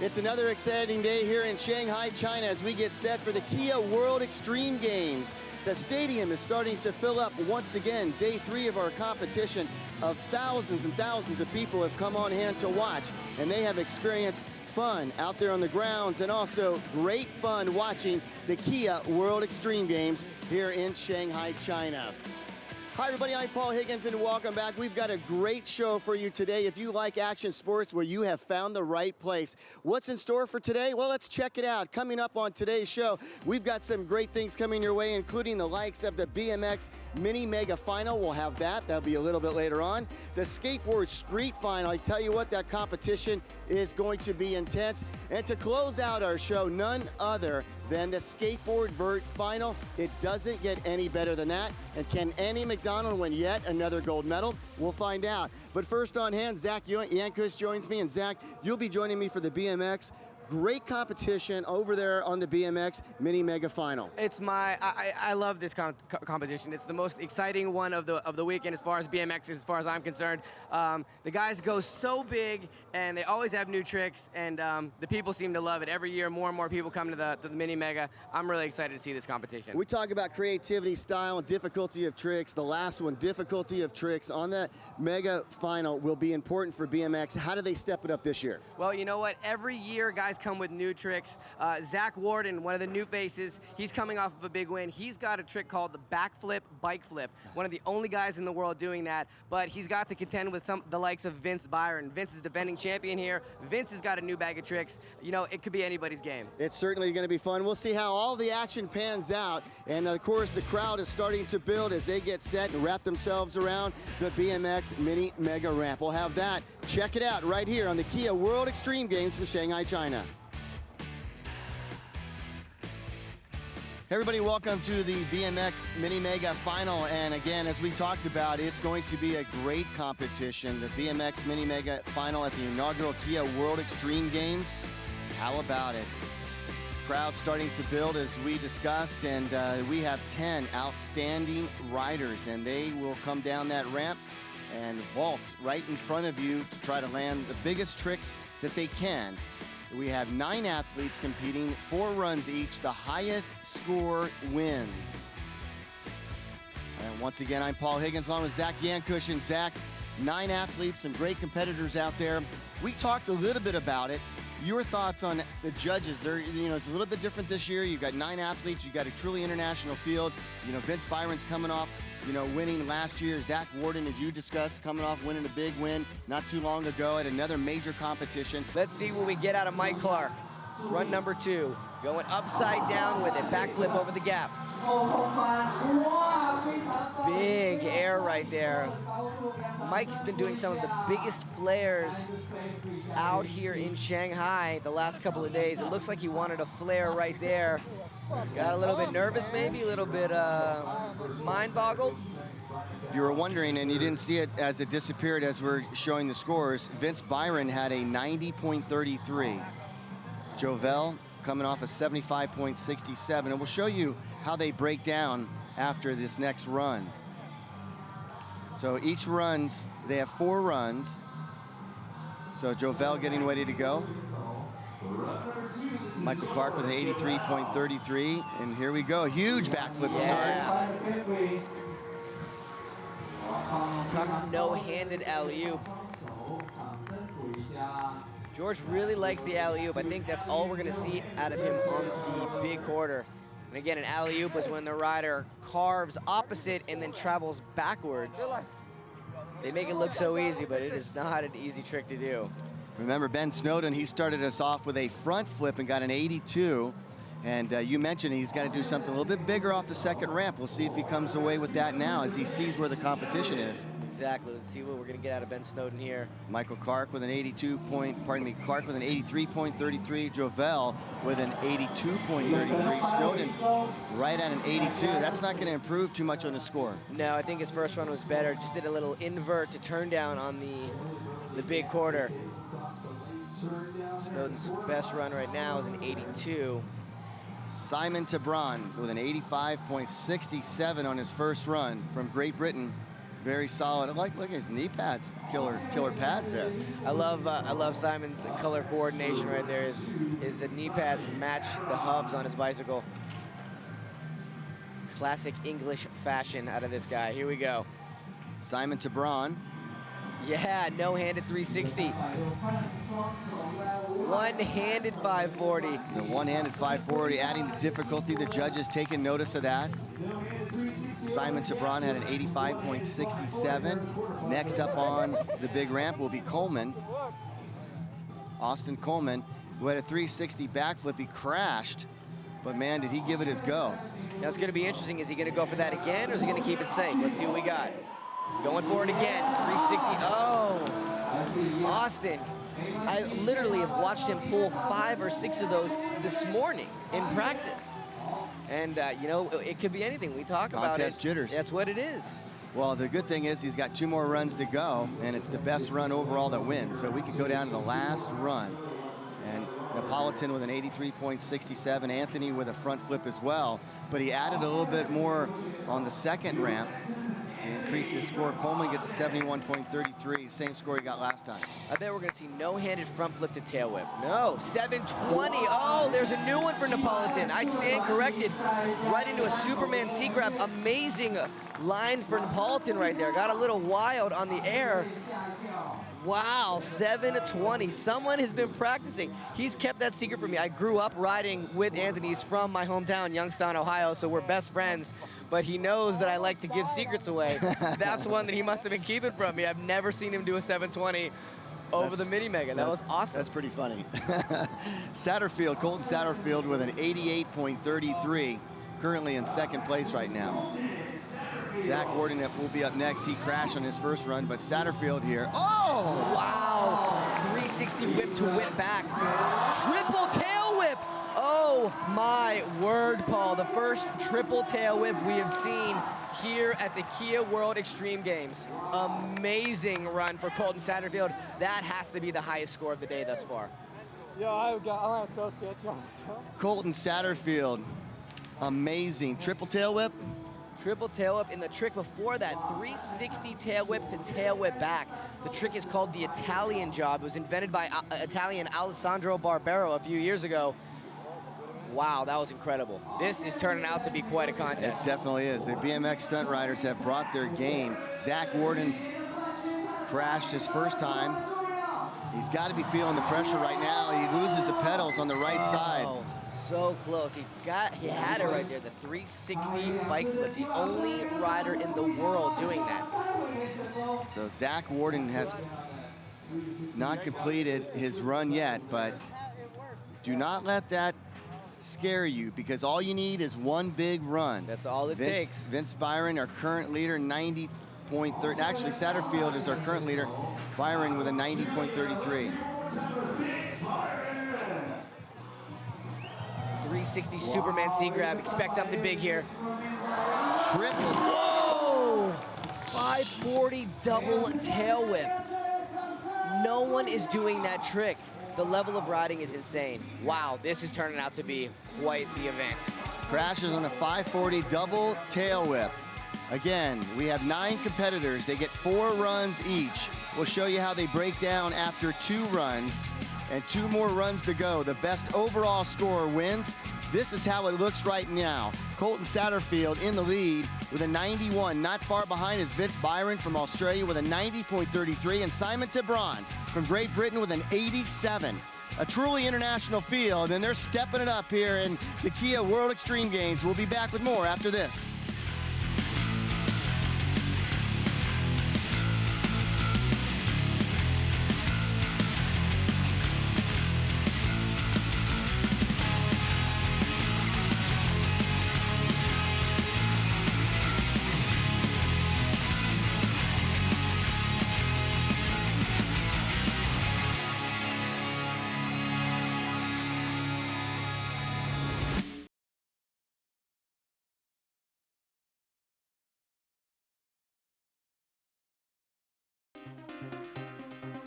It's another exciting day here in Shanghai, China, as we get set for the Kia World Extreme Games. The stadium is starting to fill up once again. Day 3 of our competition of thousands and thousands of people have come on hand to watch, and they have experienced fun out there on the grounds and also great fun watching the Kia World Extreme Games here in Shanghai, China. Hi everybody, I'm Paul Higgins and welcome back. We've got a great show for you today. If you like action sports, well, you have found the right place. What's in store for today? Well, let's check it out. Coming up on today's show, we've got some great things coming your way, including the likes of the BMX MiniMega Final. We'll have that. That'll be a little bit later on. The Skateboard Street Final. I tell you what, that competition is going to be intense. And to close out our show, none other than the Skateboard Vert Final. It doesn't get any better than that. And can Annie McDonald win yet another gold medal? We'll find out. But first on hand, Zach Yankush joins me. And Zach, you'll be joining me for the BMX. Great competition over there on the BMX MiniMega Final. It's I love this competition. It's the most exciting one of the weekend as far as BMX is, as far as I'm concerned. The guys go so big, and they always have new tricks, and the people seem to love it. Every year, more and more people come to the MiniMega. I'm really excited to see this competition. We talk about creativity, style, and difficulty of tricks. The last one, difficulty of tricks, on that Mega Final will be important for BMX. How do they step it up this year? Well, you know what? Every year, guys come with new tricks. Zach Warden, one of the new faces, he's coming off of a big win. He's got a trick called the backflip bike flip. One of the only guys in the world doing that, but he's got to contend with the likes of Vince Byron. Vince is defending champion here. Vince has got a new bag of tricks. You know, it could be anybody's game. It's certainly going to be fun. We'll see how all the action pans out, and of course the crowd is starting to build as they get set and wrap themselves around the BMX MiniMega ramp. We'll have that. Check it out right here on the Kia World Extreme Games from Shanghai, China. Everybody, welcome to the BMX MiniMega Final. And again, as we talked about, it's going to be a great competition. The BMX MiniMega Final at the inaugural Kia World Extreme Games. How about it? Crowd starting to build as we discussed, and we have 10 outstanding riders, and they will come down that ramp and vault right in front of you to try to land the biggest tricks that they can. We have 9 athletes competing, 4 runs each. The highest score wins. And once again, I'm Paul Higgins along with Zach Yankush. And Zach, 9 athletes, some great competitors out there. We talked a little bit about it. Your thoughts on the judges? They're, you know, it's a little bit different this year. You've got 9 athletes. You've got a truly international field. You know, Vince Byron's coming off, you know, winning last year. Zach Warden, as you discussed, coming off winning a big win not too long ago at another major competition. Let's see what we get out of Mike Clark. Run number 2, going upside down with it, backflip over the gap. Big air right there. Mike's been doing some of the biggest flares out here in Shanghai the last couple of days. It looks like he wanted a flare right there. Got a little bit nervous, maybe a little bit mind-boggled. If you were wondering and you didn't see it as it disappeared as we're showing the scores, Vince Byron had a 90.33. Jovel coming off a 75.67. And we'll show you how they break down after this next run. So each runs, they have 4 runs. So Jovel getting ready to go. Michael Clark with an 83.33, and here we go. Huge backflip to start. Talking no-handed alley-oop. George really likes the alley-oop. I think that's all we're gonna see out of him on the big quarter. And again, an alley-oop is when the rider carves opposite and then travels backwards. They make it look so easy, but it is not an easy trick to do. Remember Ben Snowden, he started us off with a front flip and got an 82. And you mentioned he's got to do something a little bit bigger off the second ramp. We'll see if he comes away with that now as he sees where the competition is. Exactly. Let's see what we're going to get out of Ben Snowden here. Michael Clark with an Clark with an 83.33. Jovel with an 82.33. Snowden right at an 82. That's not going to improve too much on the score. No, I think his first run was better. Just did a little invert to turn down on the big quarter. Snowden's best run right now is an 82. Simon Tabron with an 85.67 on his first run from Great Britain. Very solid. Look at his knee pads, killer pads there. I love Simon's color coordination right there. His knee pads match the hubs on his bicycle. Classic English fashion out of this guy. Here we go. Simon Tabron. Yeah, no-handed 360. One-handed 540. The one-handed 540, adding the difficulty. The judges taking notice of that. Simon Tabron had an 85.67. Next up on the big ramp will be Coleman. Austin Coleman, who had a 360 backflip. He crashed, but man, did he give it his go. Now it's going to be interesting. Is he going to go for that again, or is he going to keep it safe? Let's see what we got. Going for it again. 360. Oh, Austin. I literally have watched him pull 5 or 6 of those this morning in practice. And, you know, it could be anything. We talk about it. Contest jitters. That's what it is. Well, the good thing is he's got 2 more runs to go, and it's the best run overall that wins. So we could go down to the last run. And Napolitan with an 83.67, Anthony with a front flip as well. But he added a little bit more on the second ramp to increase his score. Coleman gets a 71.33, same score he got last time. I bet we're going to see no-handed front flip to tail whip. No, 720. Oh, there's a new one for Napolitan. I stand corrected. Right into a Superman C-grab. Amazing line for Napolitan right there. Got a little wild on the air. Wow, 720. Someone has been practicing. He's kept that secret from me. I grew up riding with Anthony. He's from my hometown, Youngstown, Ohio, so we're best friends. But he knows that I like to give secrets away. That's one that he must have been keeping from me. I've never seen him do a 720 over the MiniMega. That was awesome. That's pretty funny. Satterfield, Colton Satterfield with an 88.33, currently in second place right now. Zach Warden will be up next. He crashed on his first run, but Satterfield here. Oh, wow. 360 whip to whip back. Triple tail whip. Oh, my word, Paul. The first triple tail whip we have seen here at the Kia World Extreme Games. Amazing run for Colton Satterfield. That has to be the highest score of the day thus far. Yeah, I'm so sketchy. Colton Satterfield, amazing. Triple tail whip. Triple tail whip, and the trick before that, 360 tail whip to tail whip back. The trick is called the Italian job. It was invented by Italian Alessandro Barbero a few years ago. Wow, that was incredible. This is turning out to be quite a contest. It definitely is. The BMX stunt riders have brought their game. Zach Warden crashed his first time. He's got to be feeling the pressure right now. He loses the pedals on the right side. So close. He had it right there, the 360 bike flip, the only rider in the world doing that. So Zach Warden has not completed his run yet, but do not let that scare you, because all you need is one big run. That's all it takes. Vince Byron, our current leader, 90.30. Actually, Satterfield is our current leader. Byron with a 90.33. 360 Superman C-grab. Expect something big here. Triple. Whoa! 540 double tail whip. No one is doing that trick. The level of riding is insane. Wow, this is turning out to be quite the event. Crashes on a 540 double tail whip. Again, we have 9 competitors. They get 4 runs each. We'll show you how they break down after 2 runs and 2 more runs to go. The best overall score wins. This is how it looks right now. Colton Satterfield in the lead with a 91. Not far behind is Vince Byron from Australia with a 90.33, and Simon Tabron from Great Britain with an 87. A truly international field, and they're stepping it up here in the Kia World Extreme Games. We'll be back with more after this.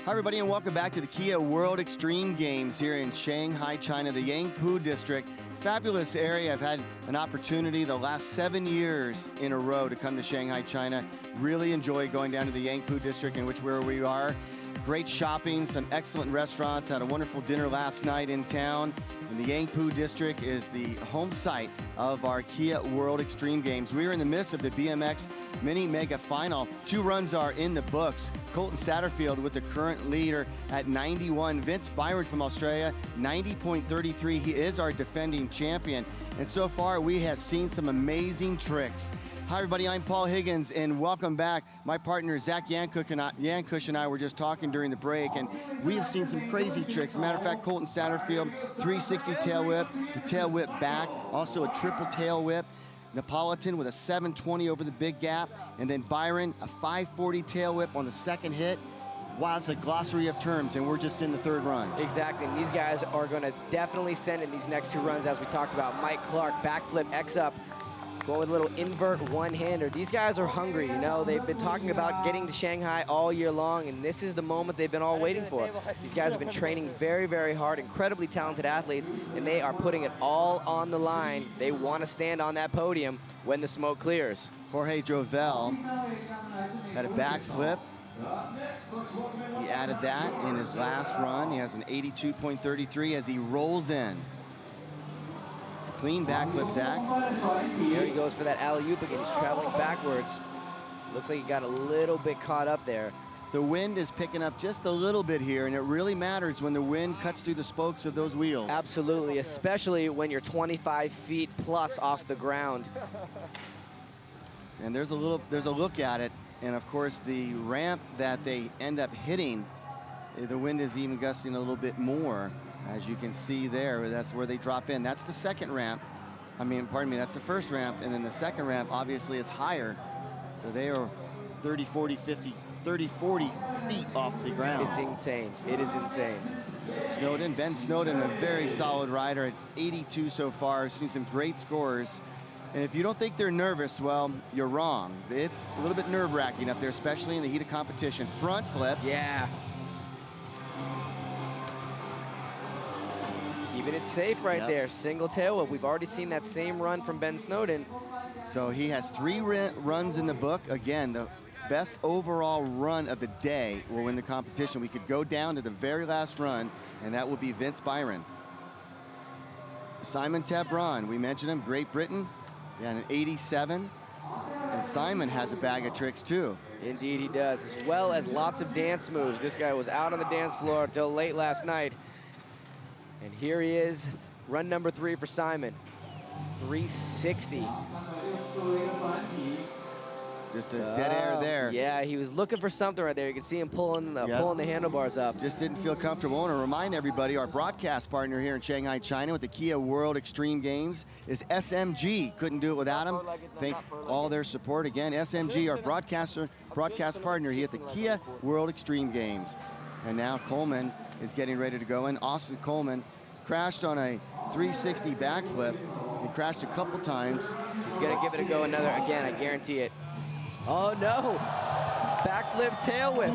Hi everybody, and welcome back to the Kia World Extreme Games here in Shanghai, China, the Yangpu district, fabulous area. I've had an opportunity the last 7 years in a row to come to Shanghai, China. Really enjoy going down to the Yangpu district, in where we are. Great shopping, some excellent restaurants. Had a wonderful dinner last night in town. And the Yangpu district is the home site of our Kia World Extreme Games. We are in the midst of the BMX MiniMega Final. 2 runs are in the books. Colton Satterfield with the current leader at 91. Vince Byron from Australia, 90.33. He is our defending champion. And so far, we have seen some amazing tricks. Hi, everybody. I'm Paul Higgins, and welcome back. My partner, Zach Yankush and I were just talking during the break, and we have seen some crazy tricks. As a matter of fact, Colton Satterfield, 360 tail whip, the tail whip back, also a triple tail whip. Napolitan with a 720 over the big gap, and then Byron, a 540 tail whip on the second hit. Wow, it's a glossary of terms, and we're just in the 3rd run. Exactly, and these guys are going to definitely send in these next 2 runs, as we talked about. Mike Clark, backflip, X up. Going with a little invert one-hander. These guys are hungry, you know. They've been talking about getting to Shanghai all year long, and this is the moment they've been all waiting for. These guys have been training very, very hard, incredibly talented athletes, and they are putting it all on the line. They want to stand on that podium when the smoke clears. Jorge Jovel had a backflip. He added that in his last run. He has an 82.33 as he rolls in. Clean backflip, Zach. Here he goes for that alley-oop again. He's traveling backwards. Looks like he got a little bit caught up there. The wind is picking up just a little bit here, and it really matters when the wind cuts through the spokes of those wheels. Absolutely, especially when you're 25 feet plus off the ground. And there's a look at it, and of course the ramp that they end up hitting, the wind is even gusting a little bit more. As you can see there, that's where they drop in. That's the second ramp. That's the first ramp, and then the second ramp obviously is higher. So they are 30, 40 feet off the ground. It's insane. It is insane. Ben Snowden, a very solid rider at 82 so far. Seen some great scores. And if you don't think they're nervous, well, you're wrong. It's a little bit nerve-wracking up there, especially in the heat of competition. Front flip. Yeah. Keeping it safe right there. Single tail whip. We've already seen that same run from Ben Snowden. So he has 3 runs in the book. Again, the best overall run of the day will win the competition. We could go down to the very last run, and that will be Vince Byron. Simon Tebron, we mentioned him, Great Britain, an 87. And Simon has a bag of tricks too. Indeed he does, as well as lots of dance moves. This guy was out on the dance floor until late last night. And here he is, run number 3 for Simon, 360. Just a dead air there. Yeah, he was looking for something right there. You can see him pulling the handlebars up. Just didn't feel comfortable. I want to remind everybody, our broadcast partner here in Shanghai, China with the Kia World Extreme Games is SMG. Couldn't do it without him. Thank all their support. Again, SMG, our broadcast partner here at the Kia World Extreme Games. And now Coleman is getting ready to go in. Austin Coleman crashed on a 360 backflip. He crashed a couple times. He's gonna give it a go again, I guarantee it. Oh no, backflip tail whip.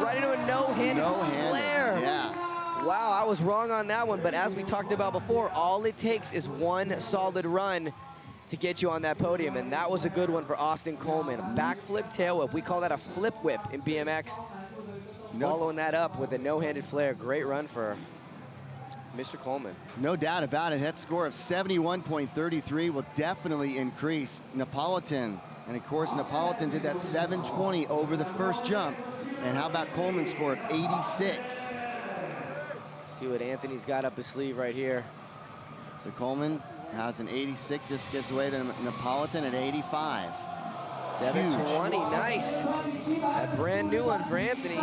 Right into a no-handed flare. Yeah. Wow, I was wrong on that one, but as we talked about before, all it takes is one solid run to get you on that podium, and that was a good one for Austin Coleman. Backflip tail whip, we call that a flip whip in BMX. Following that up with a no-handed flare. Great run for Mr. Coleman. No doubt about it. That score of 71.33 will definitely increase. Napolitan, and of course Napolitan did that 720 over the first jump. And how about Coleman's score of 86? See what Anthony's got up his sleeve right here. So Coleman has an 86. This gives way to Napolitan at 85. 720, nice. A brand new one for Anthony.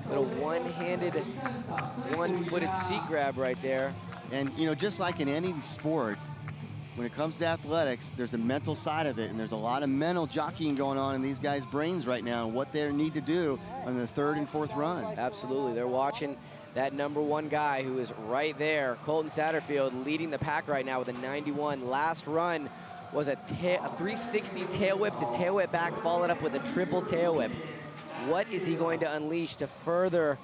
Little one-handed, one-footed seat grab right there. And you know, just like in any sport, when it comes to athletics, there's a mental side of it, and there's a lot of mental jockeying going on in these guys' brains right now and what they need to do on the 3rd and 4th run. Absolutely, they're watching that number 1 guy who is right there, Colton Satterfield, leading the pack right now with a 91. Last run was a 360 tail whip to tail whip back, followed up with a triple tail whip. What is he going to unleash to further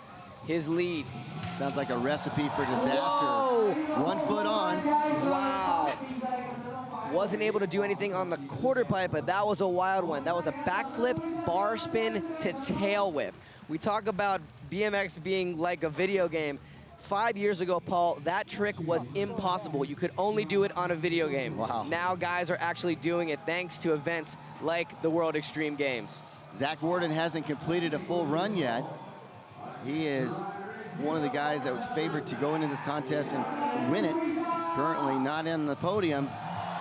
his lead? Sounds like a recipe for disaster. Whoa. 1 foot on. Wow. Wasn't able to do anything on the quarter pipe, but that was a wild one. That was a backflip, bar spin to tail whip. We talk about BMX being like a video game. 5 years ago, Paul, that trick was impossible. You could only do it on a video game. Wow. Now guys are actually doing it thanks to events like the World Extreme Games. Zach Warden hasn't completed a full run yet. He is one of the guys that was favored to go into this contest and win it. Currently not in the podium,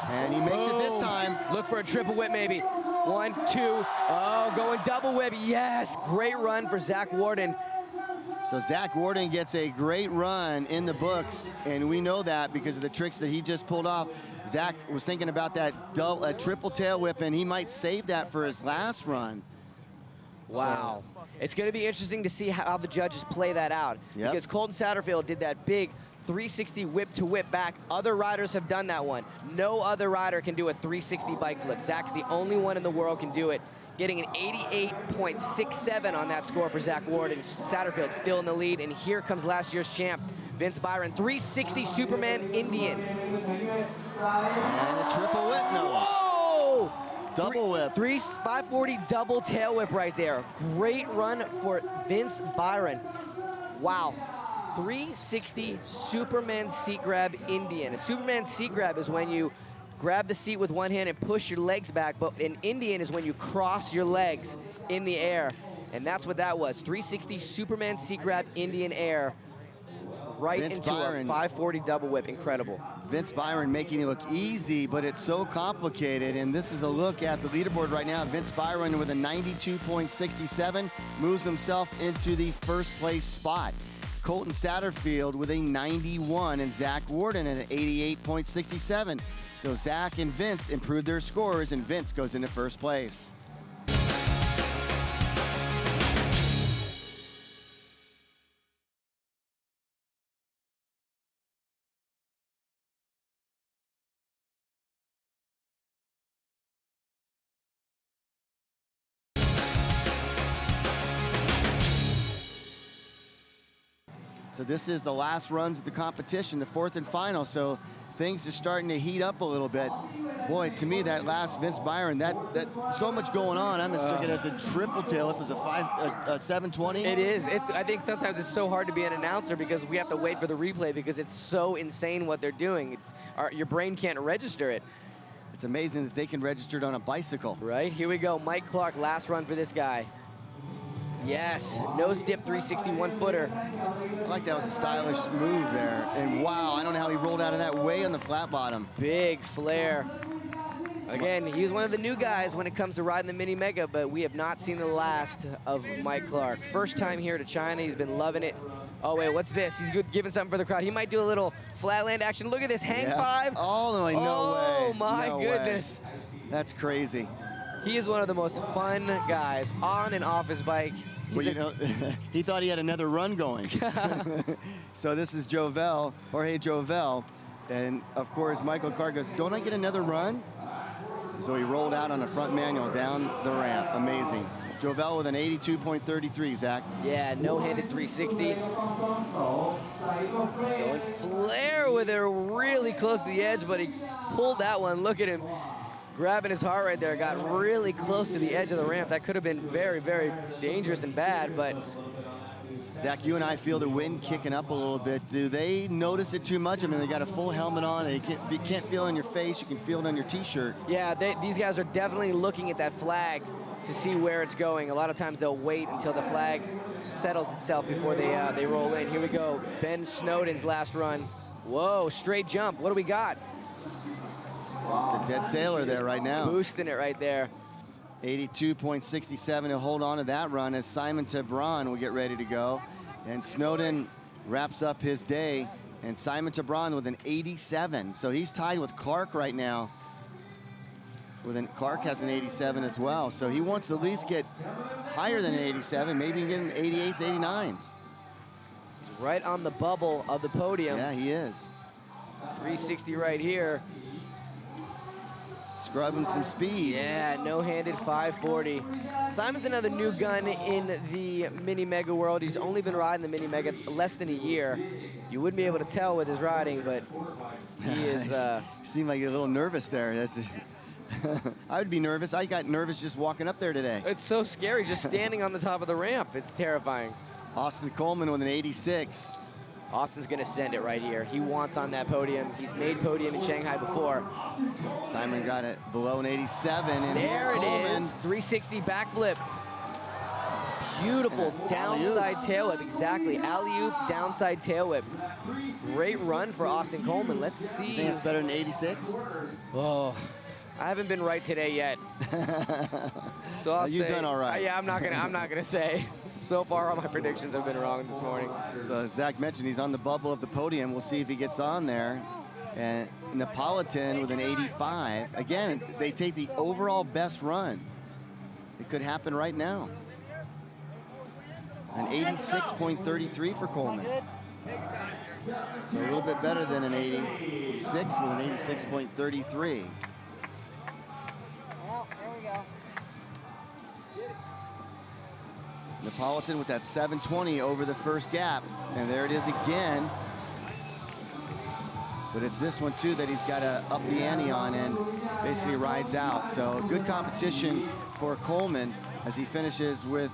and he makes it this time. Look for a triple whip maybe. 1, 2, oh, going double whip, yes! Great run for Zach Warden. So Zach Warden gets a great run in the books, and we know that because of the tricks that he just pulled off. Zach was thinking about that triple tail whip, and he might save that for his last run. Wow. It's going to be interesting to see how the judges play that out. Yep. Because Colton Satterfield did that big 360 whip to whip back. Other riders have done that one. No other rider can do a 360 bike flip. Zach's the only one in the world can do it. Getting an 88.67 on that score for Zach Warden. Satterfield still in the lead, and here comes last year's champ, Vince Byron. 360 Superman Indian. And a triple whip, no. Whoa! Double whip. 540 double tail whip right there. Great run for Vince Byron. Wow. 360 Superman seat grab Indian. A Superman seat grab is when you grab the seat with one hand and push your legs back, but an Indian is when you cross your legs in the air. And that's what that was. 360 Superman seat grab Indian air right Vince into Byron. a 540 double whip. Incredible. Vince Byron making it look easy, but it's so complicated. And this is a look at the leaderboard right now. Vince Byron with a 92.67 moves himself into the first place spot. Colton Satterfield with a 91 and Zach Warden at an 88.67. So Zach and Vince improved their scores, and Vince goes into first place. So this is the last runs of the competition, the fourth and final. So things are starting to heat up a little bit. Boy, to me, that last Vince Byron, that so much going on. I mistook it as a triple tail. It was a 720. It is. I think sometimes it's so hard to be an announcer because we have to wait for the replay because it's so insane what they're doing. Your brain can't register it. It's amazing that they can register it on a bicycle. Right, here we go. Mike Clark, last run for this guy. Yes, nose dip 361 footer. I like that was a stylish move there. And wow, I don't know how he rolled out of that way on the flat bottom. Big flare. Again, he's one of the new guys when it comes to riding the Mini Mega, but we have not seen the last of Mike Clark. First time here to China, he's been loving it. Oh wait, what's this? He's giving something for the crowd. He might do a little flatland action. Look at this, hang five. Oh, no way. Oh my No goodness. way. That's crazy. He is one of the most fun guys on and off his bike. Well, you know, he thought he had another run going. So this is Jorge Jovel. And of course, Michael Clark goes, don't I get another run? So he rolled out on a front manual down the ramp. Amazing. Jovel with an 82.33, Zach. Yeah, no-handed 360. Going flare with it really close to the edge, but he pulled that one. Look at him grabbing his heart right there. Got really close to the edge of the ramp. That could have been very, very dangerous and bad, but Zach, you and I feel the wind kicking up a little bit. Do they notice it too much? I mean, they got a full helmet on. You can't feel it on your face. You can feel it on your T-shirt. Yeah, these guys are definitely looking at that flag to see where it's going. A lot of times they'll wait until the flag settles itself before they roll in. Here we go. Ben Snowden's last run. Whoa, straight jump. What do we got? Just a dead sailor there right now. Boosting it right there. 82.67. He'll hold on to that run as Simon Tebron will get ready to go. And Snowden wraps up his day. And Simon Tebron with an 87. So he's tied with Clark right now. Clark has an 87 as well. So he wants to at least get higher than an 87, maybe get an 88s, 89s. He's right on the bubble of the podium. Yeah, he is. 360 right here. Scrubbing some speed. Yeah, no-handed 540. Simon's another new gun in the MiniMega world. He's only been riding the MiniMega less than a year. You wouldn't be able to tell with his riding, but he is... Seemed like you're a little nervous there. That's I would be nervous. I got nervous just walking up there today. It's so scary just standing on the top of the ramp. It's terrifying. Austin Coleman with an 86. Austin's gonna send it right here. He wants on that podium. He's made podium in Shanghai before. Simon got it below an 87. And there it Coleman, is, 360 backflip. Beautiful downside tail whip, exactly. Alley-oop, downside tail whip. Great run for Austin Coleman. Let's see. You think it's better than 86? Oh, I haven't been right today yet. So I'll You've say, done all right. Yeah, I'm not gonna say. So far, all my predictions have been wrong this morning. So as Zach mentioned, he's on the bubble of the podium. We'll see if he gets on there. And Napolitan with an 85. Again, they take the overall best run. It could happen right now. An 86.33 for Coleman. So a little bit better than an 86 with an 86.33. Napolitan with that 720 over the first gap. And there it is again. But it's this one too that he's got to up the ante on and basically rides out. So good competition for Coleman as he finishes with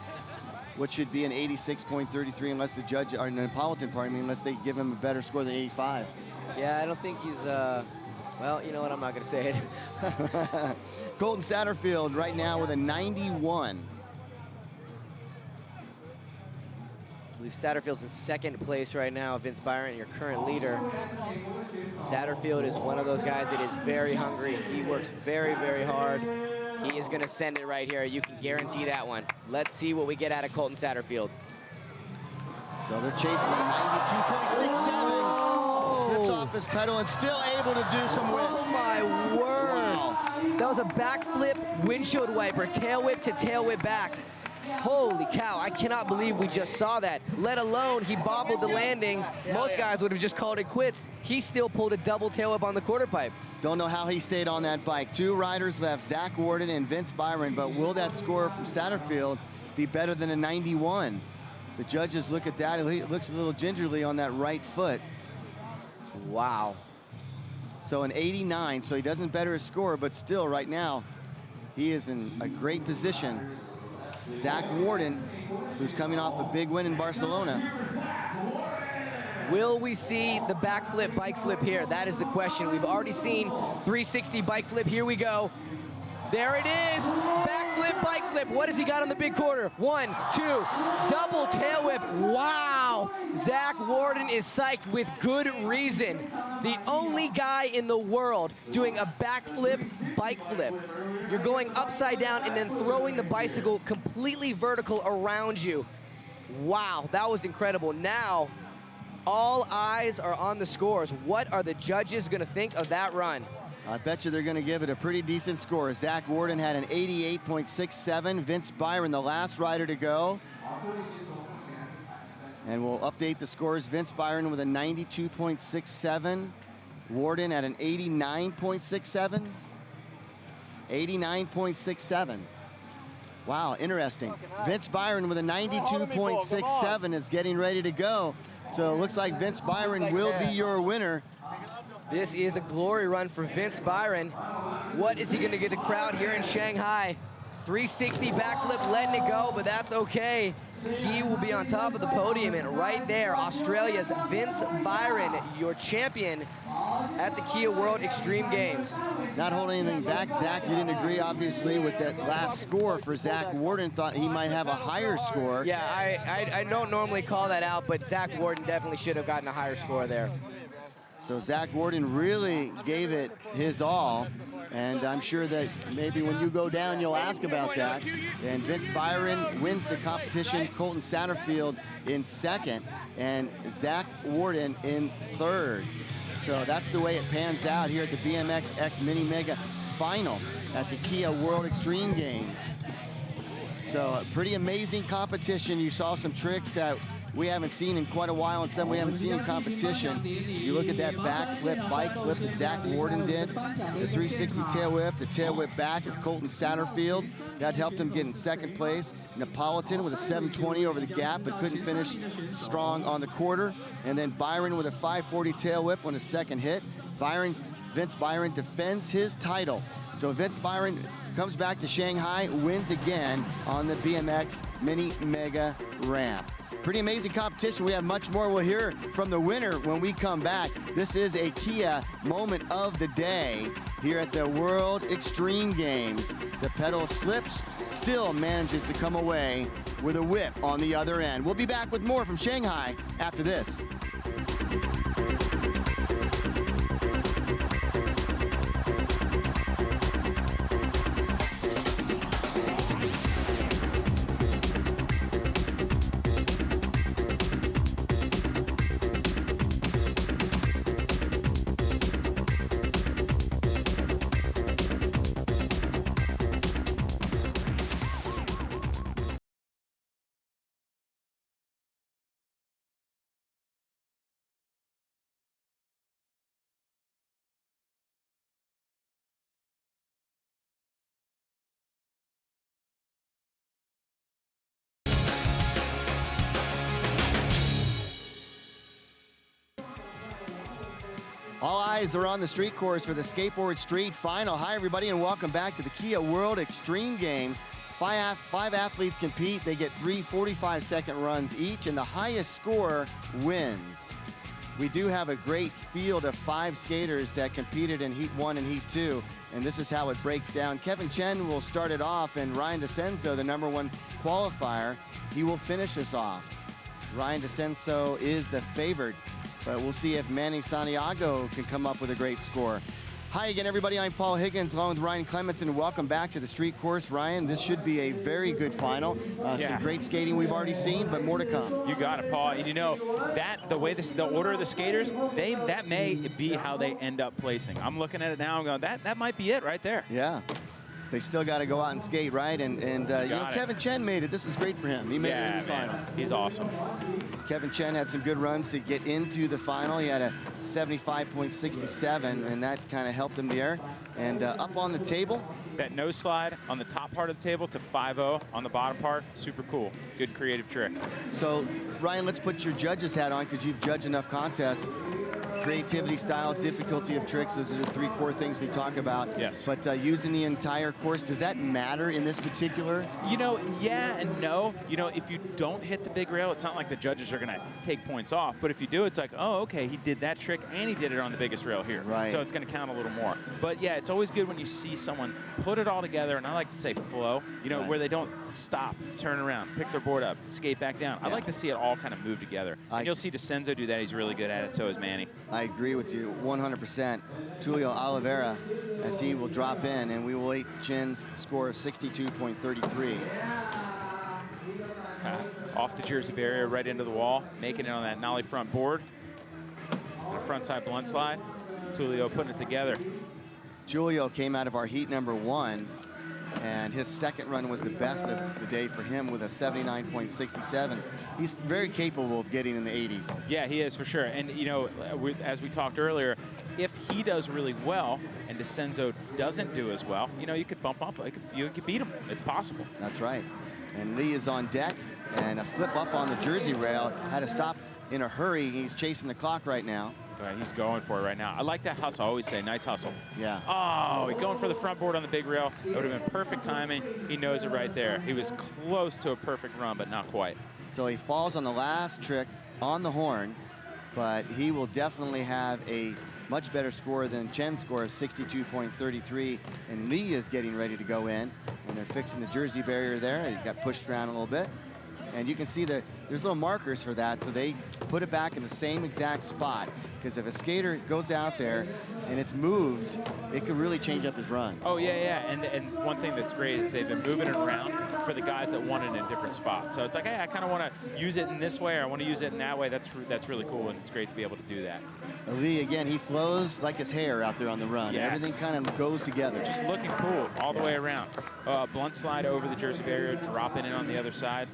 what should be an 86.33 unless the judge, or Napolitan, pardon me, unless they give him a better score than 85. Yeah, I don't think he's, well, you know what, I'm not gonna say it. Colton Satterfield right now with a 91. I believe Satterfield's in second place right now. Vince Byron, your current leader. Satterfield is one of those guys that is very hungry. He works very, very hard. He is gonna send it right here. You can guarantee that one. Let's see what we get out of Colton Satterfield. So they're chasing the 92.67. Slips off his pedal and still able to do some whips. Oh my word. Wow. That was a backflip windshield wiper, tail whip to tail whip back. Holy cow, I cannot believe we just saw that. Let alone he bobbled the landing. Most guys would have just called it quits. He still pulled a double tail whip on the quarter pipe. Don't know how he stayed on that bike. Two riders left, Zach Warden and Vince Byron, but will that score from Satterfield be better than a 91? The judges look at that. He looks a little gingerly on that right foot. Wow. So an 89, so he doesn't better his score, but still right now, he is in a great position. Zach Warden, who's coming off a big win in Barcelona. Will we see the backflip, bike flip here? That is the question. We've already seen 360 bike flip. Here we go. There it is. Backflip, bike flip. What has he got on the big quarter? 1, 2, double tail whip. Wow. Zach Warden is psyched with good reason. The only guy in the world doing a backflip, bike flip. You're going upside down and then throwing the bicycle completely vertical around you. Wow, that was incredible. Now, all eyes are on the scores. What are the judges gonna think of that run? I bet you they're going to give it a pretty decent score. Zach Warden had an 88.67. Vince Byron, the last rider to go. And we'll update the scores. Vince Byron with a 92.67. Warden at an 89.67. 89.67. Wow, interesting. Vince Byron with a 92.67 is getting ready to go. So it looks like Vince Byron will be your winner. This is a glory run for Vince Byron. What is he gonna get the crowd here in Shanghai? 360 backflip, letting it go, but that's okay. He will be on top of the podium, and right there, Australia's Vince Byron, your champion at the Kia World Extreme Games. Not holding anything back, Zach, you didn't agree, obviously, with that last score for Zach Warden. Thought he might have a higher score. Yeah, I don't normally call that out, but Zach Warden definitely should have gotten a higher score there. So Zach Warden really gave it his all, and I'm sure that maybe when you go down, you'll ask about that. And Vince Byron wins the competition, Colton Satterfield in second, and Zach Warden in third. So that's the way it pans out here at the BMX X MiniMega final at the Kia World Extreme Games. So a pretty amazing competition. You saw some tricks that we haven't seen in quite a while and some we haven't seen in competition. You look at that backflip, bike flip that Zach Warden did, the 360 tail whip, the tail whip back of Colton Satterfield. That helped him get in second place. Napolitan with a 720 over the gap, but couldn't finish strong on the quarter. And then Byron with a 540 tail whip on his second hit. Vince Byron defends his title. So Vince Byron comes back to Shanghai, wins again on the BMX MiniMega ramp. Pretty amazing competition. We have much more. We'll hear from the winner when we come back. This is a Kia moment of the day here at the World Extreme Games. The pedal slips, still manages to come away with a whip on the other end. We'll be back with more from Shanghai after this. All eyes are on the street course for the Skateboard Street Final. Hi, everybody, and welcome back to the Kia World Extreme Games. Five athletes compete. They get 3 45-second runs each, and the highest score wins. We do have a great field of 5 skaters that competed in Heat 1 and Heat 2, and this is how it breaks down. Kevin Chen will start it off, and Ryan DeCenzo, the #1 qualifier, he will finish us off. Ryan DeCenzo is the favorite, but we'll see if Manny Santiago can come up with a great score. Hi again, everybody. I'm Paul Higgins along with Ryan Clements, and welcome back to the street course. Ryan, this should be a very good final. Some great skating we've already seen, but more to come. You got it, Paul. And you know, the order of the skaters, that may be how they end up placing. I'm looking at it now and going, that might be it right there. Yeah. They still got to go out and skate, right? And you know, Kevin Chen made it. This is great for him. He made it in the final. He's awesome. Kevin Chen had some good runs to get into the final. He had a 75.67, and that kind of helped him there. And up on the table. That nose slide on the top part of the table to 5-0 on the bottom part, super cool. Good creative trick. So, Ryan, let's put your judge's hat on because you've judged enough contests. Creativity, style, difficulty of tricks, those are the 3 core things we talk about. Yes. But using the entire course, does that matter in this particular? You know, yeah and no. You know, if you don't hit the big rail, it's not like the judges are going to take points off. But if you do, it's like, oh, okay, he did that trick and he did it on the biggest rail here. Right. So it's going to count a little more. But yeah, it's always good when you see someone put it all together, and I like to say flow, you know, where they don't stop, turn around, pick their board up, skate back down. I like to see it all kind of move together. And you'll see DeCenzo do that. He's really good at it. So is Manny. I agree with you 100%. Tulio Oliveira, as he will drop in, and we will await Chen's score of 62.33. Off the Jersey barrier, right into the wall, making it on that nollie front board. On a front side blunt slide. Tulio putting it together. Julio came out of our heat #1, and his second run was the best of the day for him with a 79.67. He's very capable of getting in the 80s. Yeah, he is for sure. And, you know, as we talked earlier, if he does really well and DeCenzo doesn't do as well, you know, you could bump up. You could beat him. It's possible. That's right. And Lee is on deck, and a flip up on the Jersey rail. Had to stop in a hurry. He's chasing the clock right now. Right, he's going for it right now. I like that hustle. I always say, nice hustle. Yeah. Oh, he's going for the front board on the big rail. It would have been perfect timing. He knows it right there. He was close to a perfect run, but not quite. So he falls on the last trick on the horn, but he will definitely have a much better score than Chen's score of 62.33. And Lee is getting ready to go in, and they're fixing the Jersey barrier there. He got pushed around a little bit. And you can see that there's little markers for that, so they put it back in the same exact spot. Because if a skater goes out there and it's moved, it could really change up his run. Oh, yeah. And one thing that's great is they've been moving it around for the guys that want it in different spots. So it's like, hey, I kind of want to use it in this way, or I want to use it in that way. That's really cool, and it's great to be able to do that. Lee, again, he flows like his hair out there on the run. Yes. Everything kind of goes together. Just looking cool all the way around. Blunt slide over the Jersey barrier, dropping it on the other side.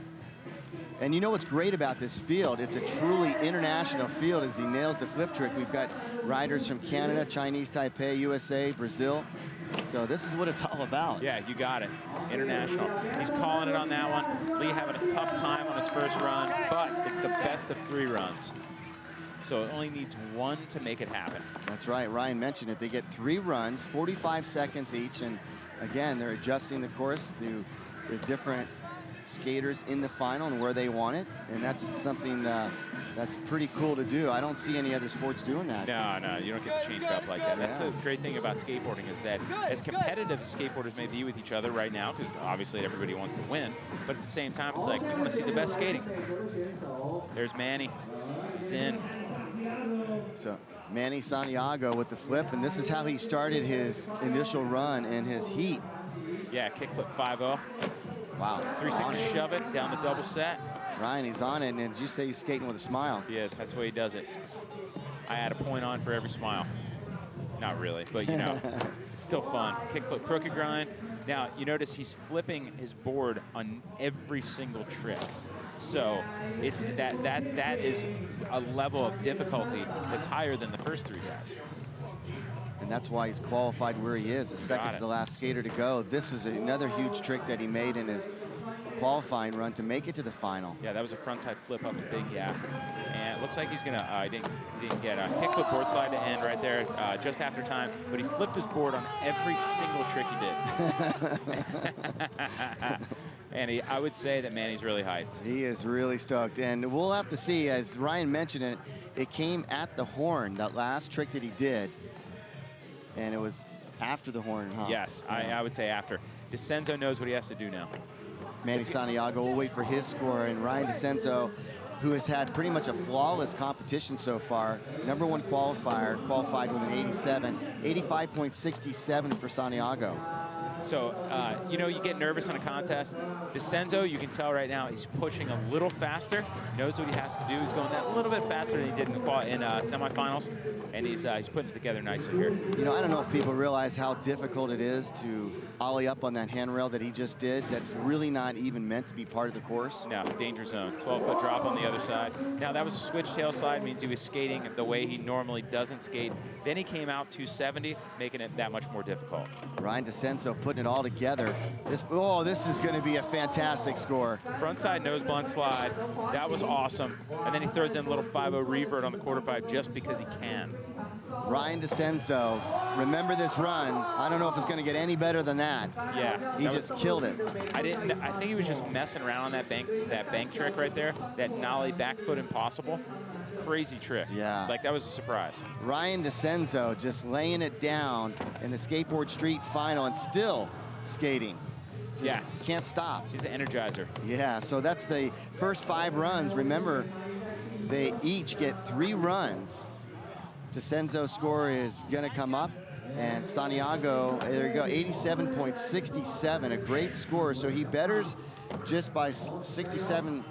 And you know what's great about this field? It's a truly international field as he nails the flip trick. We've got riders from Canada, Chinese Taipei, USA, Brazil. So this is what it's all about. Yeah, you got it. International. He's calling it on that one. Lee having a tough time on his first run, but it's the best of 3 runs. So it only needs 1 to make it happen. That's right. Ryan mentioned it. They get 3 runs, 45 seconds each. And again, they're adjusting the course to the different skaters in the final and where they want it. And that's something that's pretty cool to do. I don't see any other sports doing that. No, you don't get to change it up like that. That's a great thing about skateboarding is that as competitive as skateboarders may be with each other right now, because obviously everybody wants to win, but at the same time, it's like, we want to see the best skating. There's Manny. He's in. So Manny Santiago with the flip, and this is how he started his initial run and his heat. Yeah, kickflip 5-0. Wow. 360 shove it down the double set. Ryan, he's on it, and did you say he's skating with a smile? He is. That's the way he does it. I add a point on for every smile. Not really, but you know, it's still fun. Kickflip crooked grind. Now, you notice he's flipping his board on every single trick. So it's that is a level of difficulty that's higher than the first 3 guys. And that's why he's qualified where he is, the second to the last skater to go. This was another huge trick that he made in his qualifying run to make it to the final. Yeah, that was a frontside flip up a big gap. And it looks like he's gonna, he didn't get a kickflip board slide to end right there just after time, but he flipped his board on every single trick he did. And I would say that Manny's really hyped. He is really stoked. And we'll have to see, as Ryan mentioned it came at the horn, that last trick that he did. And it was after the horn, huh? Yes, I would say after. DeCenzo knows what he has to do now. Manny Santiago will wait for his score, and Ryan DeCenzo, who has had pretty much a flawless competition so far, #1 qualifier, qualified with an 87, 85.67 for Santiago. So, you know, you get nervous in a contest. DeCenzo, you can tell right now, he's pushing a little faster, knows what he has to do. He's going that little bit faster than he did in semifinals, and he's putting it together nicely here. You know, I don't know if people realize how difficult it is to ollie up on that handrail that he just did. That's really not even meant to be part of the course. No, danger zone. 12-foot drop on the other side. Now, that was a switch tail slide, means he was skating the way he normally doesn't skate. Then he came out 270, making it that much more difficult. Ryan DeCenzo putting it all together. This is going to be a fantastic score. Frontside nose blunt slide. That was awesome. And then he throws in a little 5-0 revert on the quarter pipe just because he can. Ryan DeCenzo, remember this run. I don't know if it's going to get any better than that. Yeah. He just killed it. I think he was just messing around on that bank trick right there. That nollie back foot impossible. Crazy trick. Yeah. Like, that was a surprise. Ryan DeCenzo just laying it down in the Skateboard Street final and still skating. Just can't stop. He's an energizer. Yeah, so that's the first 5 runs. Remember, they each get 3 runs. DeCenzo's score is going to come up. And Santiago, there you go, 87.67, a great score. So he betters just by 67.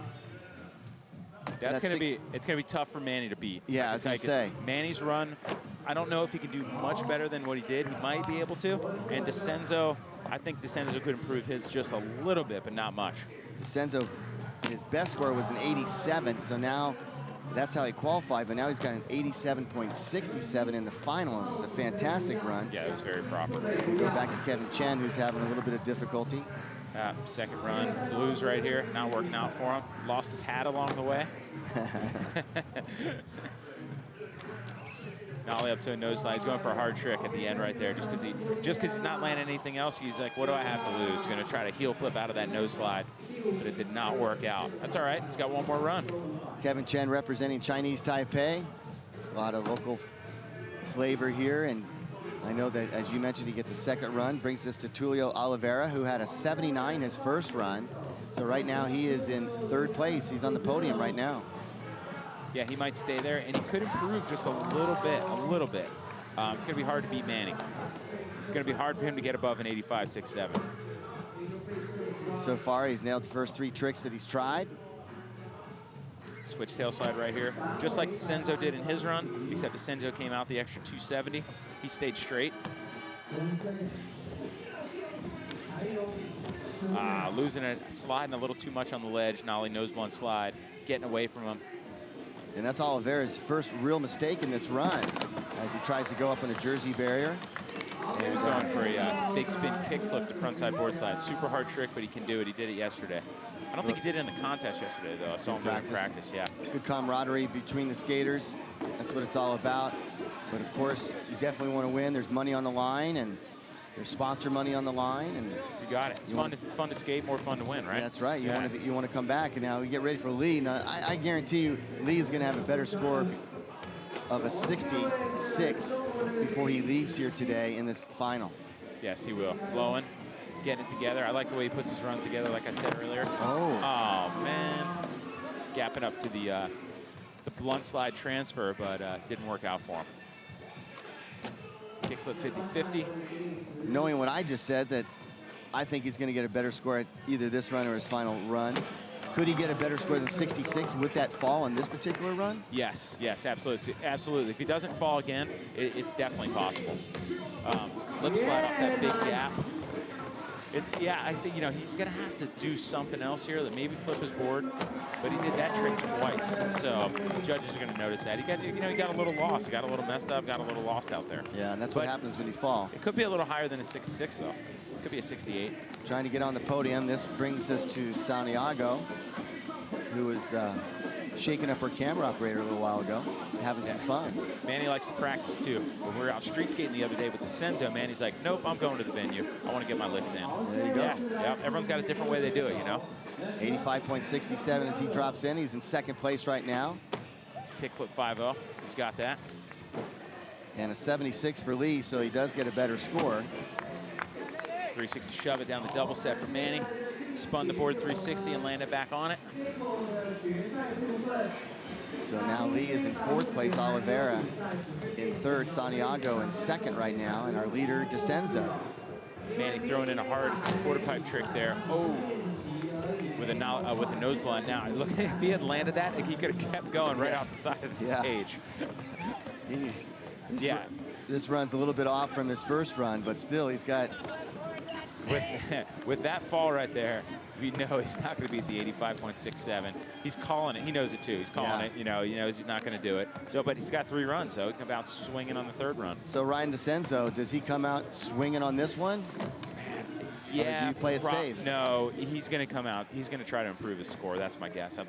It's gonna be tough for Manny to beat. Yeah, I was gonna say. Manny's run, I don't know if he can do much better than what he did. He might be able to. And DeCenzo, I think DeCenzo could improve his just a little bit, but not much. DeCenzo, his best score was an 87, so now that's how he qualified, but now he's got an 87.67 in the final. It was a fantastic run. Yeah, it was very proper. We go back to Kevin Chen, who's having a little bit of difficulty. Second run, blues right here, not working out for him. Lost his hat along the way. Nollie up to a nose slide. He's going for a hard trick at the end right there. Just because he's not landing anything else, he's like, what do I have to lose? He's going to try to heel flip out of that nose slide, but it did not work out. That's all right. He's got one more run. Kevin Chen representing Chinese Taipei. A lot of local flavor here, and I know that, as you mentioned, he gets a second run. Brings us to Tulio Oliveira, who had a 79 his first run. So right now he is in 3rd place. He's on the podium right now. Yeah, he might stay there, and he could improve just a little bit. It's going to be hard to beat Manning. It's going to be hard for him to get above an 85.67. So far, he's nailed the first 3 tricks that he's tried. Switch tail slide right here. Just like DeCenzo did in his run, except DeCenzo came out the extra 270. He stayed straight. Losing it, sliding a little too much on the ledge. Nollie nose blunt slide, getting away from him. And that's Oliveira's first real mistake in this run as he tries to go up on the Jersey barrier. And he's going for a big spin kickflip to frontside board slide. Super hard trick, but he can do it. He did it yesterday. I don't think he did it in the contest yesterday, though. I saw him do it in practice, yeah. Good camaraderie between the skaters. That's what it's all about. But of course, you definitely want to win. There's money on the line, and there's sponsor money on the line, and you got it. It's fun to skate, more fun to win, right? Yeah, that's right. You want to come back, and now we get ready for Lee. Now, I guarantee you, Lee is going to have a better score of a 66 before he leaves here today in this final. Yes, he will. Flowing, getting it together. I like the way he puts his runs together, like I said earlier. Oh man, gapping up to the blunt slide transfer, but didn't work out for him. Kickflip 50-50. Knowing what I just said, that I think he's going to get a better score at either this run or his final run. Could he get a better score than 66 with that fall on this particular run? Yes, absolutely. Absolutely. If he doesn't fall again, it's definitely possible. Lip slide off that big gap. Yeah, I think, he's going to have to do something else here, that maybe flip his board, but he did that trick twice, so judges are going to notice that. He got a little lost, he got a little messed up, got a little lost out there. Yeah, and that's what happens when you fall. It could be a little higher than a 66, though. It could be a 68. Trying to get on the podium. This brings us to Santiago, who was shaking up her camera operator a little while ago, having some fun. Manny likes to practice too. When we were out street skating the other day with the Senzo, Manny's like, nope, I'm going to the venue. I want to get my licks in. There you go. Yeah, everyone's got a different way they do it, 85.67 as he drops in. He's in second place right now. Kickflip 5-0, he's got that. And a 76 for Lee, so he does get a better score. 360 shove it down the double set for Manny. Spun the board 360 and landed back on it. So now Lee is in fourth place, Oliveira in third, Santiago in second right now, and our leader, DeCenzo. Manny throwing in a hard quarter pipe trick there. Oh, with a nose blunt. Now, look, if he had landed that, he could have kept going right off the side of the stage. This run's a little bit off from his first run, but still he's got... With that fall right there, we know he's not going to beat the 85.67. He's calling it. He knows it too. He's calling it. He knows he's not going to do it. So, but he's got 3 runs, so he can come out swinging on the 3rd run. So Ryan DeCenzo, does he come out swinging on this one? Yeah. Or do you play it safe? No, he's going to come out. He's going to try to improve his score. That's my guess. I'm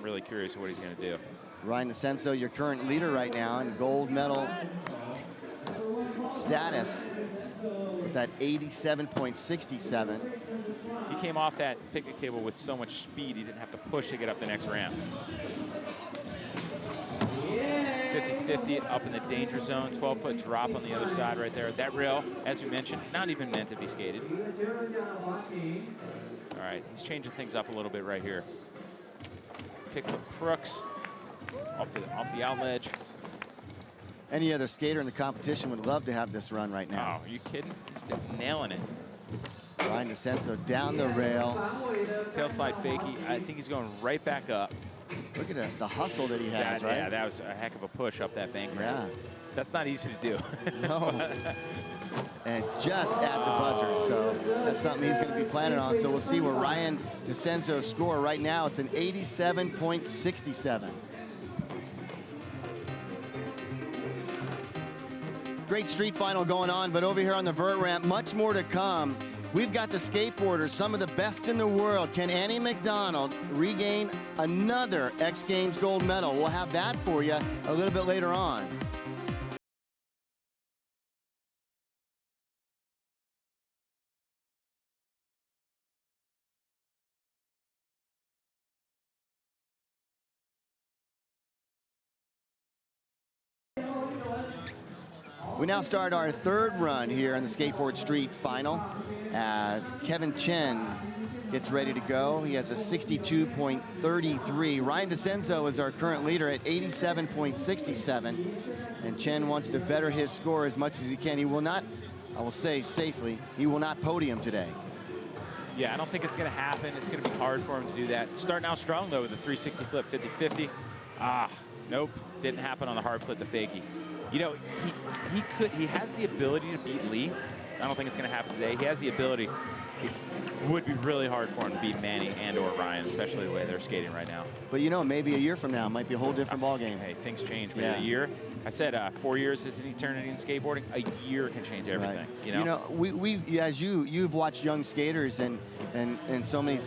really curious what he's going to do. Ryan DeCenzo, your current leader right now in gold medal status with that 87.67. He came off that picnic table with so much speed, he didn't have to push to get up the next ramp. 50-50 up in the danger zone, 12-foot drop on the other side right there. That rail, as we mentioned, not even meant to be skated. All right, he's changing things up a little bit right here. Kickflip crooks off the out ledge. Any other skater in the competition would love to have this run right now. Oh, are you kidding? He's nailing it. Ryan DeCenzo down the rail. Tail slide fakie. I think he's going right back up. Look at the hustle that he has, right? Yeah, that was a heck of a push up that bank. Yeah. That's not easy to do. No. And just at the buzzer, so that's something he's going to be planning on. So we'll see where Ryan DeCenzo's score right now. It's an 87.67. Great street final going on, but over here on the vert ramp, much more to come. We've got the skateboarders, some of the best in the world. Can Annie McDonald regain another X Games gold medal? We'll have that for you a little bit later on. We now start our 3rd run here in the Skateboard Street Final as Kevin Chen gets ready to go. He has a 62.33. Ryan DeCenzo is our current leader at 87.67. And Chen wants to better his score as much as he can. He will not, I will say safely, he will not podium today. Yeah, I don't think it's going to happen. It's going to be hard for him to do that. Starting out strong, though, with a 360 flip 50-50. Nope, didn't happen on the hard flip, the fakie. He has the ability to beat Lee. I don't think it's going to happen today. He has the ability, it would be really hard for him to beat Manny and or Ryan, especially the way they're skating right now. But you know, maybe a year from now, it might be a whole different ball game. Hey, things change. Maybe Yeah. a year. I said 4 years is an eternity in skateboarding. A year can change everything. Right. You know, we as you've watched young skaters and so many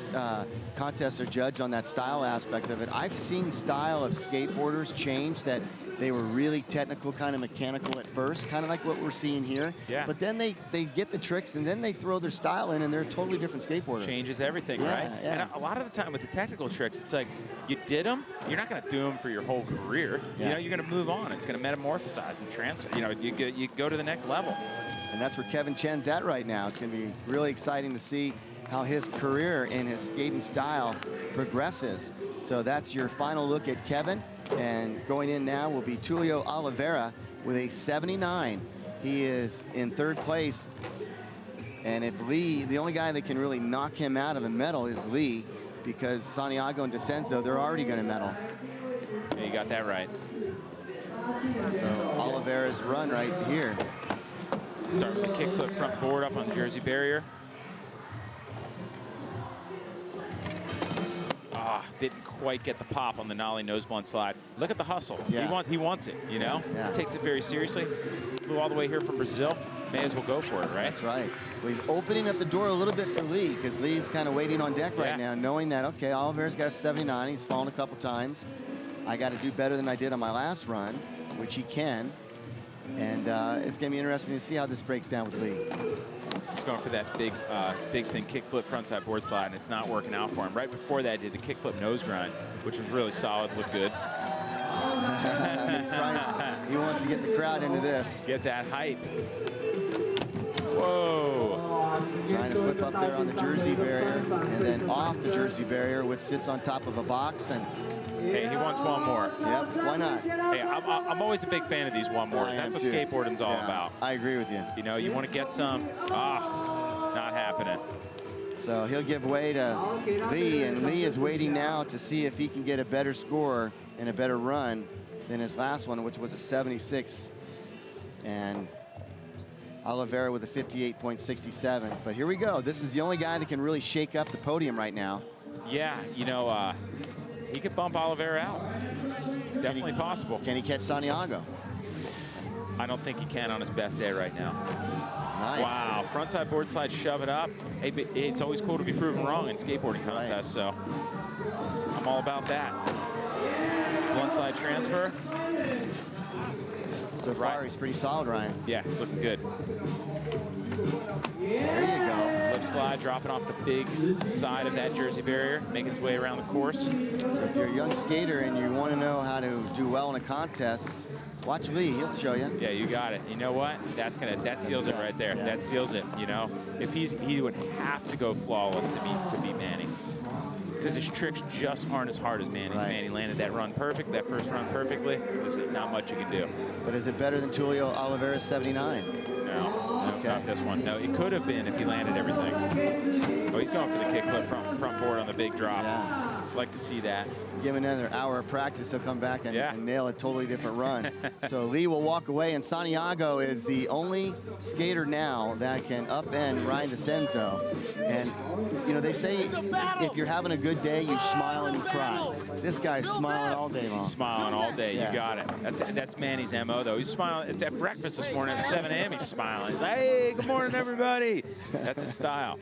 contests are judged on that style aspect of it. I've seen style of skateboarders change, that they were really technical, kind of mechanical at first, kind of like what we're seeing here. Yeah. But then they get the tricks, and then they throw their style in, and they're a totally different skateboarder. changes everything, Yeah, right? yeah. And a lot of the time with the technical tricks, it's like you did them, you're not going to do them for your whole career. Yeah. You know, you're going to move on. It's going to metamorphosize and transfer. You know, you go to the next level. And that's where Kevin Chen's at right now. It's going to be really exciting to see how his career and his skating style progresses. So that's your final look at Kevin. And going in now will be Tulio Oliveira with a 79. He is in third place. And if Lee, the only guy that can really knock him out of a medal is Lee, because Santiago and DeCenzo, they're already going to medal. Yeah, you got that right. So Oliveira's run right here. Start with the kickflip front board up on the Jersey barrier. Didn't quite get the pop on the nollie nose blunt slide. Look at the hustle. Yeah. He wants it, you know? Yeah. He takes it very seriously. Flew all the way here from Brazil. May as well go for it, right? That's right. Well, he's opening up the door a little bit for Lee, because Lee's kind of waiting on deck right now, knowing that, okay, Oliveira's got a 79. He's fallen a couple times. I got to do better than I did on my last run, which he can. And it's going to be interesting to see how this breaks down with Lee. He's going for that big spin kickflip frontside board slide, and it's not working out for him. Right before that, he did the kickflip nose grind, which was really solid, looked good. He wants to get the crowd into this. Get that hype. Whoa. Trying to flip up there on the Jersey barrier, and then off the Jersey barrier, which sits on top of a box. And hey, he wants one more. Yep, why not? Hey, I'm always a big fan of these one mores. That's what skateboarding's all about. I agree with you. You know, you want to get some. Not happening. So he'll give way to Lee, and Lee is waiting now to see if he can get a better score and a better run than his last one, which was a 76. And Oliveira with a 58.67. But here we go. This is the only guy that can really shake up the podium right now. Yeah, you know, he could bump Oliveira out. Definitely possible. Can he catch Santiago? I don't think he can on his best day right now. Nice. Wow, frontside board slide, shove it up. Hey, it's always cool to be proven wrong in skateboarding contests, so I'm all about that. Blunt slide transfer. So far, he's pretty solid, Ryan. Yeah, he's looking good. There you go. Flip slide, dropping off the big side of that Jersey barrier, making his way around the course. So if you're a young skater and you want to know how to do well in a contest, watch Lee. He'll show you. Yeah, you got it. You know what? That seals it right there. Yeah. That seals it. You know, if he would have to go flawless to beat Manny, because his tricks just aren't as hard as Manny's. Right. Manny landed that run perfect, that first run perfectly. There's not much you can do. But is it better than Tulio Oliveira's 79? No, Okay. not this one. No, it could have been if he landed everything. Oh, he's going for the kickflip front board on the big drop. Yeah. Like to see that. Give him another hour of practice, he'll come back and nail a totally different run. So Lee will walk away, and Santiago is the only skater now that can upend Ryan DeCenzo. And, you know, they say if you're having a good day, you smile and you cry. This guy's smiling all day long. Smiling all day, Yeah. you got it. That's Manny's MO, though. He's smiling. It's at breakfast this morning at 7 a.m. He's smiling. He's like, hey, good morning, everybody. That's his style.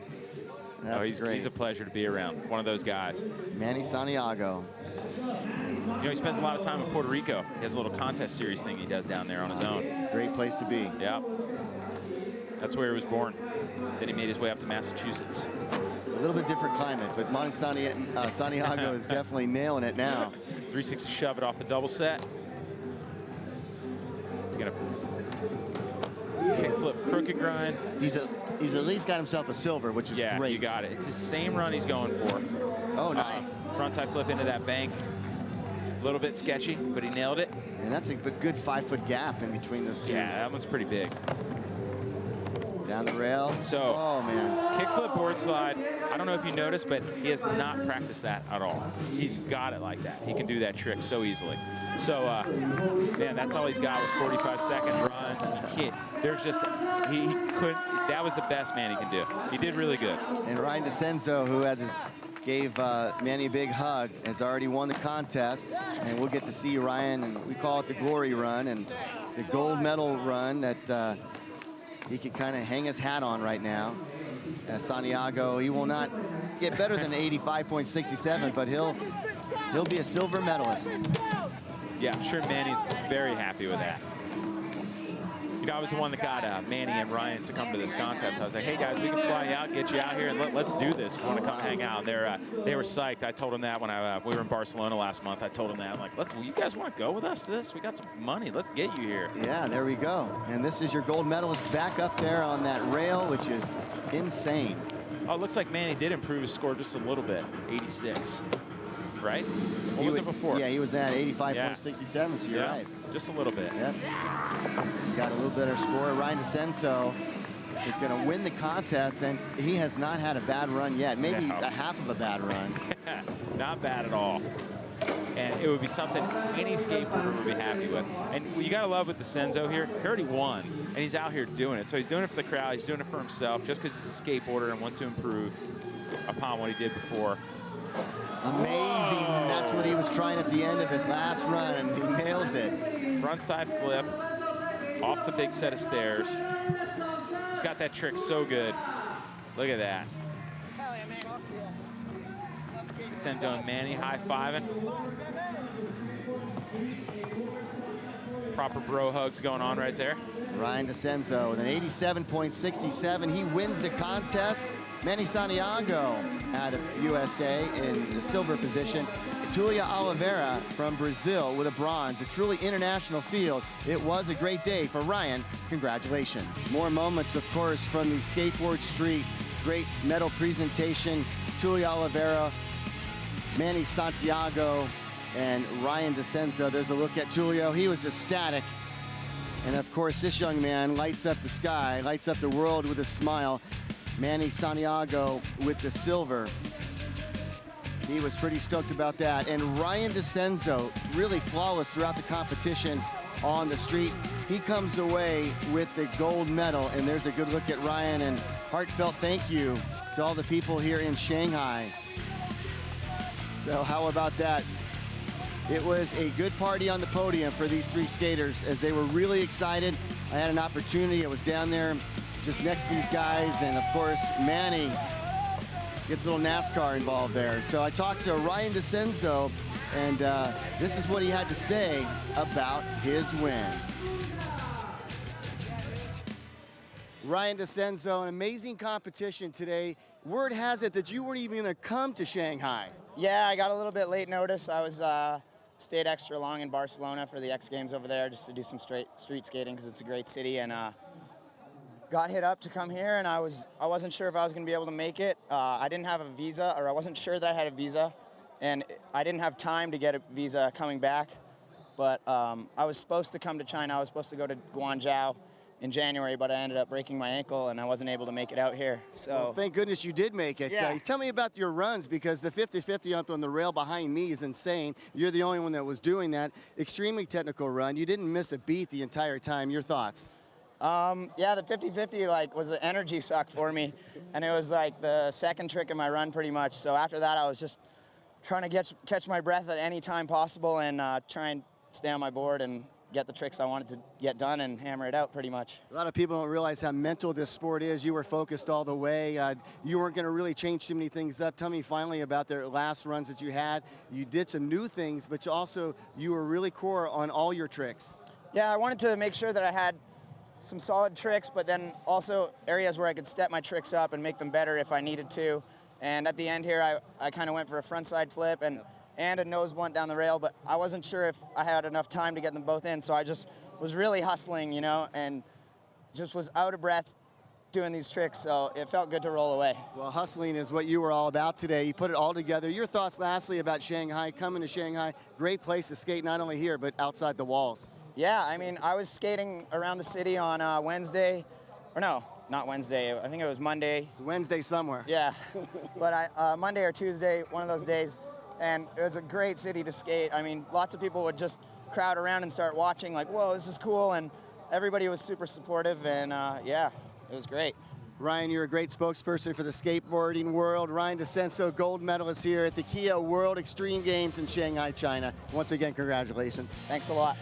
That's great. He's a pleasure to be around. One of those guys. Manny Santiago. You know, he spends a lot of time in Puerto Rico. He has a little contest series thing he does down there on his own. Great place to be. Yeah. That's where he was born. Then he made his way up to Massachusetts. A little bit different climate, but Manny Santiago is definitely nailing it now. 360 shove it off the double set. He's going to kickflip crooked grind. He's at least got himself a silver, which is great. You got it. It's the same run he's going for. Oh, nice. Frontside flip into that bank. A little bit sketchy, but he nailed it. And that's a good 5-foot gap in between those two. Yeah, that one's pretty big. Down the rail. So, oh man. Kickflip board slide. I don't know if you noticed, but he has not practiced that at all. He's got it like that. He can do that trick so easily. So, man, that's all he's got with 45-second runs. He can't, there's just, he couldn't, that was the best Manny can do. He did really good. And Ryan DeCenzo, who gave Manny a big hug, has already won the contest. And we'll get to see Ryan, and we call it the glory run and the gold medal run that he can kind of hang his hat on right now. Santiago, he will not get better than 85.67, but he'll be a silver medalist. Yeah, I'm sure Manny's very happy with that. You know, I was the one that got Manny and Ryan to come to this contest. I was like, hey guys, we can fly you out, get you out here, and let's do this. If you want to come hang out. They were psyched. I told them that when we were in Barcelona last month. I told them that. I'm like, you guys want to go with us to this? We got some money. Let's get you here. Yeah, there we go. And this is your gold medalist back up there on that rail, which is insane. Oh, it looks like Manny did improve his score just a little bit, 86. Right? What was it before? Yeah, he was at 85.67, so you're right. Just a little bit. Yep. Got a little better score. Ryan DeCenzo is going to win the contest, and he has not had a bad run yet. Maybe a half of a bad run. Not bad at all. And it would be something any skateboarder would be happy with. And you got to love with DeCenzo here, he already won, and he's out here doing it. So he's doing it for the crowd. He's doing it for himself just because he's a skateboarder and wants to improve upon what he did before. Amazing. That's what he was trying at the end of his last run, and he nails it. Frontside flip off the big set of stairs. He's got that trick so good. Look at that. DeCenzo and Manny high-fiving. Proper bro hugs going on right there. Ryan DeCenzo with an 87.67. He wins the contest. Manny Santiago out of USA in the silver position. Tulia Oliveira from Brazil with a bronze. A truly international field. It was a great day for Ryan. Congratulations. More moments, of course, from the skateboard street. Great medal presentation. Tulia Oliveira, Manny Santiago, and Ryan DeCenzo. There's a look at Tulio. He was ecstatic. And of course, this young man lights up the sky, lights up the world with a smile. Manny Santiago with the silver. He was pretty stoked about that. And Ryan DeCenzo, really flawless throughout the competition on the street. He comes away with the gold medal, and there's a good look at Ryan, and heartfelt thank you to all the people here in Shanghai. So how about that? It was a good party on the podium for these three skaters as they were really excited. I had an opportunity, I was down there just next to these guys, and of course, Manny gets a little NASCAR involved there. So I talked to Ryan DeCenzo, and this is what he had to say about his win. Ryan DeCenzo, an amazing competition today. Word has it that you weren't even gonna come to Shanghai. Yeah, I got a little bit late notice. I was stayed extra long in Barcelona for the X Games over there just to do some street skating because it's a great city, and got hit up to come here, and I wasn't sure if I was going to be able to make it. I didn't have a visa, or I wasn't sure that I had a visa, and I didn't have time to get a visa coming back. But I was supposed to come to China. I was supposed to go to Guangzhou in January, but I ended up breaking my ankle, and I wasn't able to make it out here. So well, thank goodness you did make it. Yeah. Tell me about your runs, because the 50-50 up on the rail behind me is insane. You're the only one that was doing that. Extremely technical run. You didn't miss a beat the entire time. Your thoughts? Yeah, the 50-50 was an energy suck for me, and it was like the second trick in my run pretty much. So after that, I was just trying to catch my breath at any time possible and try and stay on my board and get the tricks I wanted to get done and hammer it out pretty much. A lot of people don't realize how mental this sport is. You were focused all the way. You weren't going to really change too many things up. Tell me finally about the last runs that you had. You did some new things, but you were really core on all your tricks. Yeah, I wanted to make sure that I had some solid tricks, but then also areas where I could step my tricks up and make them better if I needed to. And at the end here, I kind of went for a frontside flip and a nose blunt down the rail, but I wasn't sure if I had enough time to get them both in, so I just was really hustling, you know, and just was out of breath doing these tricks, so it felt good to roll away. Well, hustling is what you were all about today. You put it all together. Your thoughts lastly about Shanghai, coming to Shanghai, great place to skate not only here, but outside the walls. Yeah, I mean, I was skating around the city on not Wednesday. I think it was Monday. It's Wednesday somewhere. Yeah, but Monday or Tuesday, one of those days, and it was a great city to skate. I mean, lots of people would just crowd around and start watching, like, whoa, this is cool, and everybody was super supportive, and yeah, it was great. Ryan, you're a great spokesperson for the skateboarding world. Ryan DeCenso, gold medalist here at the Kia World Extreme Games in Shanghai, China. Once again, congratulations. Thanks a lot.